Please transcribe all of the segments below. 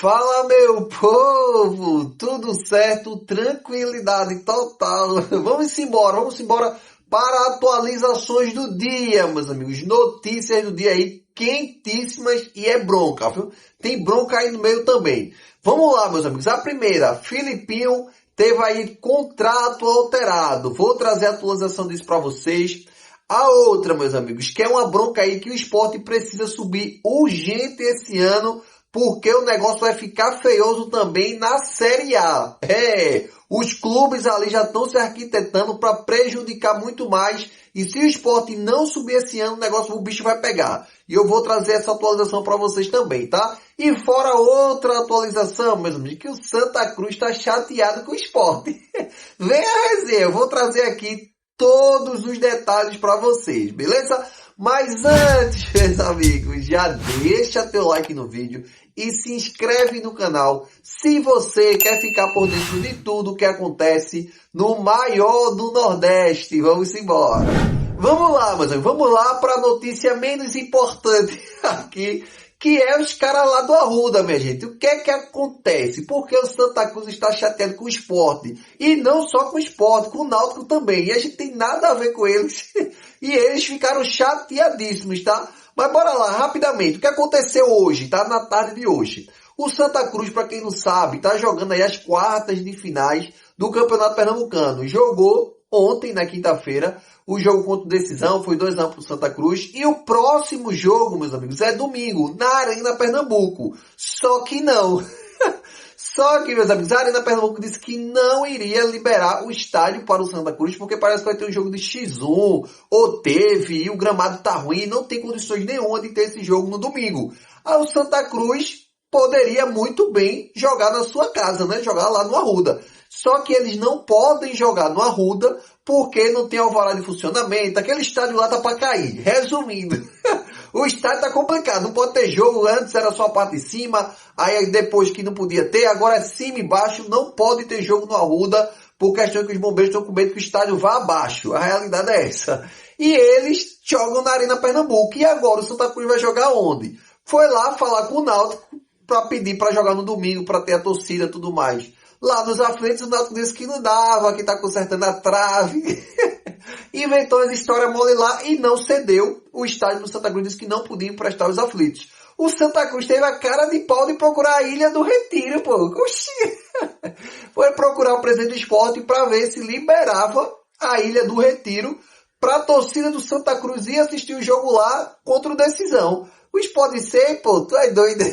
Fala, meu povo! Tudo certo? Tranquilidade total. Vamos embora para atualizações do dia, meus amigos. Notícias do dia aí quentíssimas e é bronca, viu? Tem bronca aí no meio também. Vamos lá, meus amigos. A primeira, Filipinho teve aí contrato alterado. Vou trazer a atualização disso para vocês. A outra, meus amigos, que é uma bronca aí que o Sport precisa subir urgente esse ano, porque o negócio vai ficar feioso também na Série A. Os clubes ali já estão se arquitetando para prejudicar muito mais. E se o Sport não subir esse ano, o bicho vai pegar. E eu vou trazer essa atualização para vocês também, tá? E fora outra atualização, meus amigos, que o Santa Cruz está chateado com o Sport. Vem a resenha, eu vou trazer aqui todos os detalhes para vocês, beleza? Mas antes, meus amigos, já deixa teu like no vídeo e se inscreve no canal se você quer ficar por dentro de tudo que acontece no maior do Nordeste. Vamos embora. Vamos lá, meus amigos, vamos lá para a notícia menos importante aqui, que é os caras lá do Arruda, minha gente. O que é que acontece? Porque o Santa Cruz está chateado com o Sport. E não só com o Sport, com o Náutico também. E a gente tem nada a ver com eles. E eles ficaram chateadíssimos, tá? Mas bora lá, rapidamente. O que aconteceu hoje, tá? Na tarde de hoje. O Santa Cruz, para quem não sabe, tá jogando aí as quartas de finais do Campeonato Pernambucano. Jogou ontem, na quinta-feira, o jogo contra o Decisão, foi 2-1 pro Santa Cruz. E o próximo jogo, meus amigos, é domingo, na Arena Pernambuco. Só que não. Só que, meus amigos, a Arena Pernambuco disse que não iria liberar o estádio para o Santa Cruz, porque parece que vai ter um jogo de X1, ou teve, e o gramado tá ruim, não tem condições nenhuma de ter esse jogo no domingo. Aí o Santa Cruz poderia muito bem jogar na sua casa, né? Jogar lá no Arruda. Só que eles não podem jogar no Arruda porque não tem alvará de funcionamento. Aquele estádio lá tá para cair. Resumindo, o estádio tá complicado. Não pode ter jogo. Antes era só a parte de cima. Aí depois que não podia ter, agora é cima e baixo. Não pode ter jogo no Arruda por questão que os bombeiros estão com medo que o estádio vá abaixo. A realidade é essa. E eles jogam na Arena Pernambuco. E agora o Santa Cruz vai jogar onde? Foi lá falar com o Náutico para pedir para jogar no domingo, para ter a torcida e tudo mais. Lá nos aflitos, o Náutico disse que não dava, que está consertando a trave. Inventou essa história mole lá e não cedeu. O estádio do Santa Cruz disse que não podia emprestar os aflitos. O Santa Cruz teve a cara de pau de procurar a Ilha do Retiro, pô. Oxi. Foi procurar o presidente do Sport para ver se liberava a Ilha do Retiro para a torcida do Santa Cruz ir assistir o jogo lá contra o Decisão. O Sport disse, pô, tu é doido.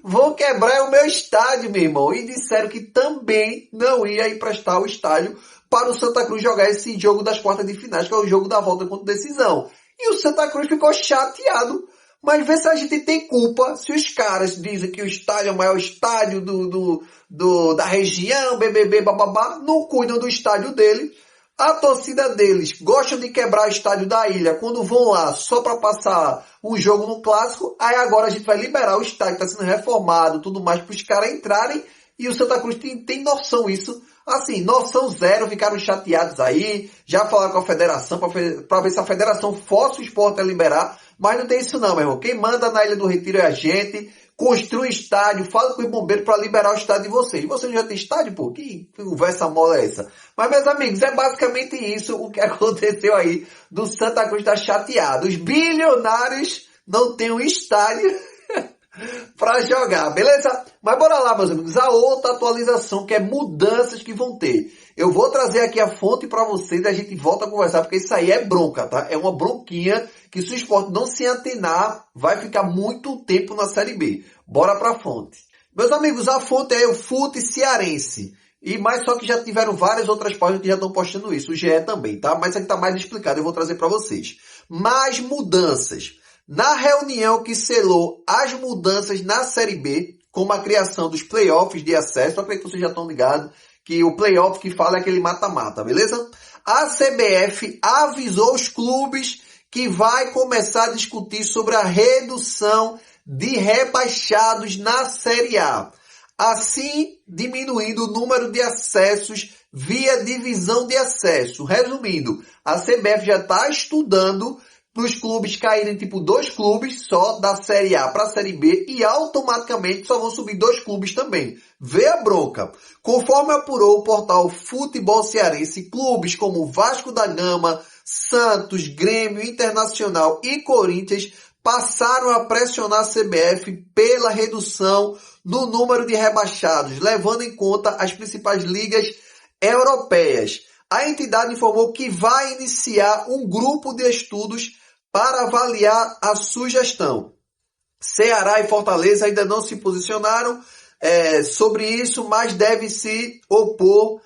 Vão quebrar o meu estádio, meu irmão. E disseram que também não ia emprestar o estádio para o Santa Cruz jogar esse jogo das quartas de finais, que é o jogo da volta contra Decisão. E o Santa Cruz ficou chateado. Mas vê se a gente tem culpa, se os caras dizem que o estádio é o maior estádio da região, BBB, bababá, não cuidam do estádio dele. A torcida deles gosta de quebrar o estádio da Ilha quando vão lá só para passar um jogo no clássico. Aí agora a gente vai liberar o estádio, está sendo reformado, tudo mais, para os caras entrarem. E o Santa Cruz tem noção isso. Assim, noção zero, ficaram chateados aí. Já falaram com a federação para ver se a federação força o Sport a liberar. Mas não tem isso não, meu irmão. Quem manda na Ilha do Retiro é a gente. Construa estádio, fala com os bombeiros para liberar o estádio de vocês. E vocês já tem estádio, pô? Que conversa mola é essa? Mas, meus amigos, é basicamente isso o que aconteceu aí do Santa Cruz estar chateado. Os bilionários não têm um estádio para jogar, beleza? Mas bora lá, meus amigos. A outra atualização, que é mudanças que vão ter. Eu vou trazer aqui a fonte para vocês e a gente volta a conversar, porque isso aí é bronca, tá? É uma bronquinha que se o Sport não se antenar, vai ficar muito tempo na Série B. Bora pra fonte. Meus amigos, a fonte é o Fute Cearense. Mas só que já tiveram várias outras páginas que já estão postando isso. O GE também, tá? Mas aqui tá mais explicado, eu vou trazer para vocês. Mais mudanças. Na reunião que selou as mudanças na Série B, como a criação dos playoffs de acesso, acredito que vocês já estão ligados, que o playoff que fala é aquele mata-mata, beleza? A CBF avisou os clubes que vai começar a discutir sobre a redução de rebaixados na Série A, assim diminuindo o número de acessos via divisão de acesso. Resumindo, a CBF já está estudando para os clubes caírem, tipo, 2 clubes só da Série A para a Série B e automaticamente só vão subir 2 clubes também. Vê a bronca. Conforme apurou o portal Futebol Cearense, clubes como Vasco da Gama, Santos, Grêmio, Internacional e Corinthians passaram a pressionar a CBF pela redução no número de rebaixados, levando em conta as principais ligas europeias. A entidade informou que vai iniciar um grupo de estudos para avaliar a sugestão. Ceará e Fortaleza ainda não se posicionaram sobre isso, mas deve se opor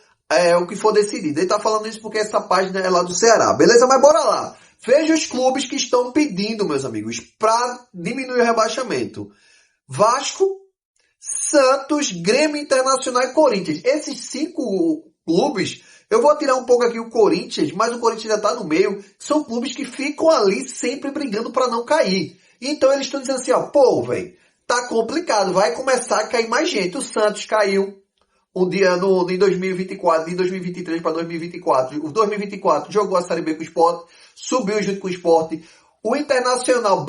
ao que for decidido. Ele está falando isso porque essa página é lá do Ceará. Beleza? Mas bora lá. Veja os clubes que estão pedindo, meus amigos, para diminuir o rebaixamento. Vasco, Santos, Grêmio, Internacional e Corinthians. Esses 5 clubes, eu vou tirar um pouco aqui o Corinthians, mas o Corinthians ainda está no meio. São clubes que ficam ali sempre brigando para não cair. Então eles estão dizendo assim, ó, pô, velho, tá complicado, vai começar a cair mais gente. O Santos caiu um dia em 2024, de 2023 para 2024. O 2024 jogou a Série B com o Sport, subiu junto com o Sport. O Internacional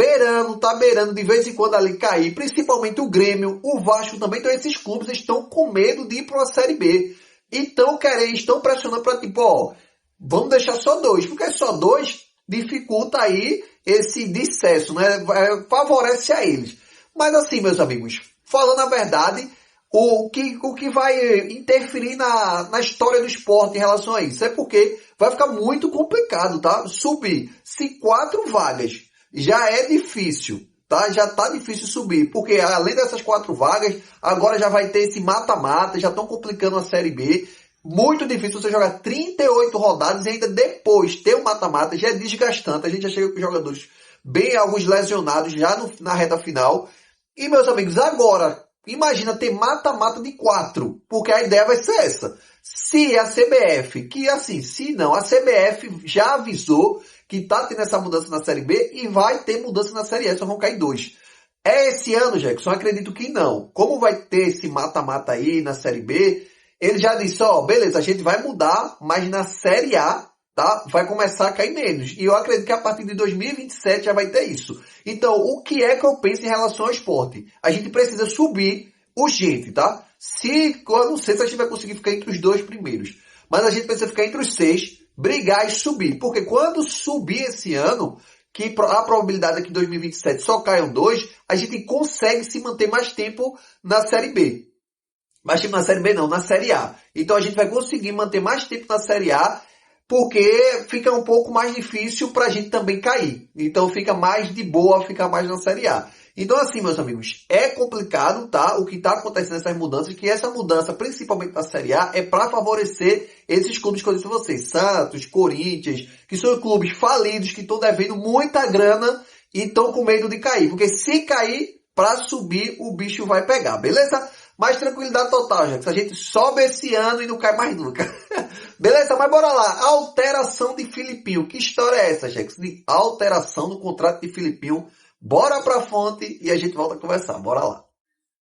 tá beirando de vez em quando ali cair, principalmente o Grêmio, o Vasco também. Então esses clubes estão com medo de ir para a Série B. Então estão pressionando para tipo, ó, vamos deixar só 2, porque só 2 dificulta aí esse decesso, né? Favorece a eles. Mas assim, meus amigos, falando a verdade, o que vai interferir na história do esporte em relação a isso é porque vai ficar muito complicado, tá? Subir. Se 4 vagas já é difícil, tá? Já tá difícil subir, porque além dessas 4 vagas, agora já vai ter esse mata-mata, já estão complicando a Série B. Muito difícil você jogar 38 rodadas e ainda depois ter um mata-mata, já é desgastante. A gente já chega com jogadores bem, alguns lesionados já na reta final. E, meus amigos, agora, imagina ter mata-mata de 4, porque a ideia vai ser essa. Se a CBF, que assim, se não, a CBF já avisou que tá tendo essa mudança na Série B e vai ter mudança na Série E, só vão cair 2. É esse ano, Jackson? Acredito que não. Como vai ter esse mata-mata aí na Série B, ele já disse, ó, beleza, a gente vai mudar, mas na Série A, tá, vai começar a cair menos. E eu acredito que a partir de 2027 já vai ter isso. Então, o que é que eu penso em relação ao esporte? A gente precisa subir urgente, tá? Eu não sei se a gente vai conseguir ficar entre os 2 primeiros, mas a gente precisa ficar entre os 6, brigar e subir. Porque quando subir esse ano, que a probabilidade é que em 2027 só caiam 2, a gente consegue se manter mais tempo na Série B. Mais tempo na Série B não, na Série A. Então a gente vai conseguir manter mais tempo na Série A, porque fica um pouco mais difícil para a gente também cair. Então fica mais de boa ficar mais na Série A. Então assim, meus amigos, é complicado, tá? O que está acontecendo nessas mudanças, que essa mudança, principalmente na Série A, é para favorecer esses clubes que eu disse a vocês. Santos, Corinthians, que são clubes falidos, que estão devendo muita grana e estão com medo de cair. Porque se cair, para subir, o bicho vai pegar, beleza? Mais tranquilidade total, gente. A gente sobe esse ano e não cai mais nunca. Beleza? Mas bora lá. Alteração de Filipinho. Que história é essa, gente? De alteração no contrato de Filipinho. Bora pra fonte e a gente volta a conversar. Bora lá.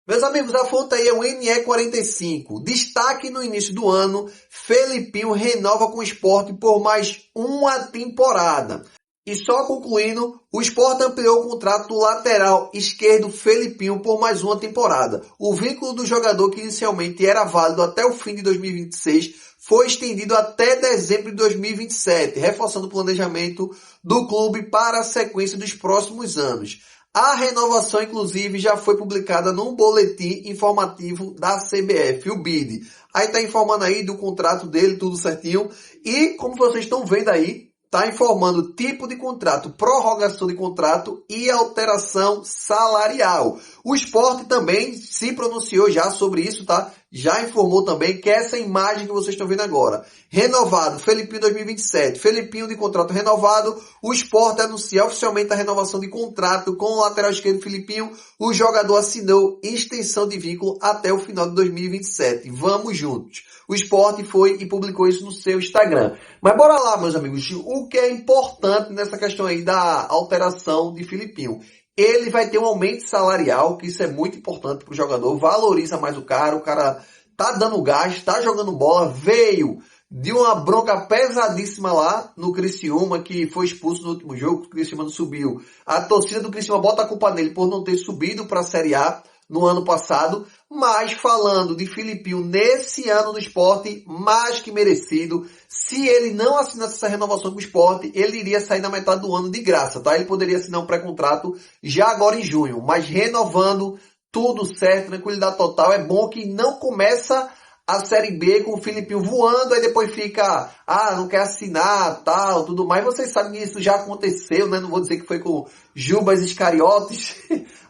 Meus amigos, a fonte aí é o NE45. Destaque no início do ano. Filipinho renova com o Sport por mais uma temporada. E só concluindo, o Sport ampliou o contrato do lateral esquerdo Filipinho por mais uma temporada. O vínculo do jogador, que inicialmente era válido até o fim de 2026, foi estendido até dezembro de 2027, reforçando o planejamento do clube para a sequência dos próximos anos. A renovação, inclusive, já foi publicada num boletim informativo da CBF, o BID. Aí está informando aí do contrato dele, tudo certinho. E, como vocês estão vendo aí, está informando tipo de contrato, prorrogação de contrato e alteração salarial. O Sport também se pronunciou já sobre isso, tá? Já informou também que essa imagem que vocês estão vendo agora, renovado, Filipinho 2027, Filipinho de contrato renovado, o Sport anuncia oficialmente a renovação de contrato com o lateral esquerdo Filipinho, o jogador assinou extensão de vínculo até o final de 2027. Vamos juntos. O Sport foi e publicou isso no seu Instagram. Mas bora lá, meus amigos, o que é importante nessa questão aí da alteração de Filipinho? Ele vai ter um aumento salarial, que isso é muito importante para o jogador, valoriza mais o cara tá dando gás, tá jogando bola, veio de uma bronca pesadíssima lá no Criciúma, que foi expulso no último jogo, o Criciúma não subiu. A torcida do Criciúma bota a culpa nele por não ter subido para a Série A no ano passado, mas falando de Filipinho nesse ano do Sport, mais que merecido. Se ele não assinasse essa renovação com o Sport, ele iria sair na metade do ano de graça, tá? Ele poderia assinar um pré-contrato já agora em junho, mas renovando, tudo certo, tranquilidade total. É bom que não começa a Série B com o Filipinho voando, aí depois fica, não quer assinar, tal, tudo mais. Vocês sabem que isso já aconteceu, né? Não vou dizer que foi com Jubas Iscariotes.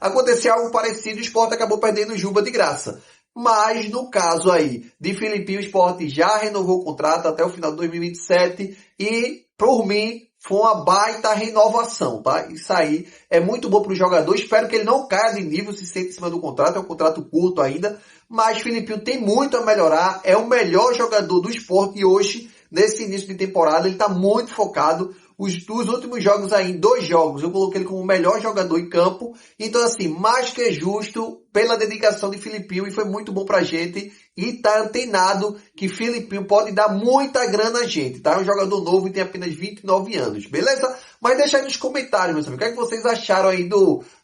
Aconteceu algo parecido e o Sport acabou perdendo o Juba de graça. Mas no caso aí de Filipinho, o Sport já renovou o contrato até o final de 2027 e, por mim, foi uma baita renovação, tá? Isso aí é muito bom para o jogador. Espero que ele não caia de nível, se sente em cima do contrato. É um contrato curto ainda. Mas Filipinho tem muito a melhorar. É o melhor jogador do Sport e hoje, nesse início de temporada, ele está muito focado. Os últimos jogos aí, 2 jogos, eu coloquei ele como o melhor jogador em campo. Então, assim, mais que justo pela dedicação de Filipinho e foi muito bom pra gente. E tá antenado que Filipinho pode dar muita grana a gente, tá? É um jogador novo e tem apenas 29 anos, beleza? Mas deixa aí nos comentários, meus amigos, o que é que vocês acharam aí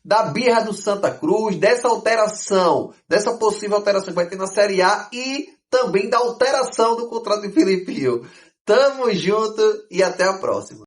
da birra do Santa Cruz, dessa alteração, dessa possível alteração que vai ter na Série A e também da alteração do contrato de Filipinho. Tamo junto e até a próxima.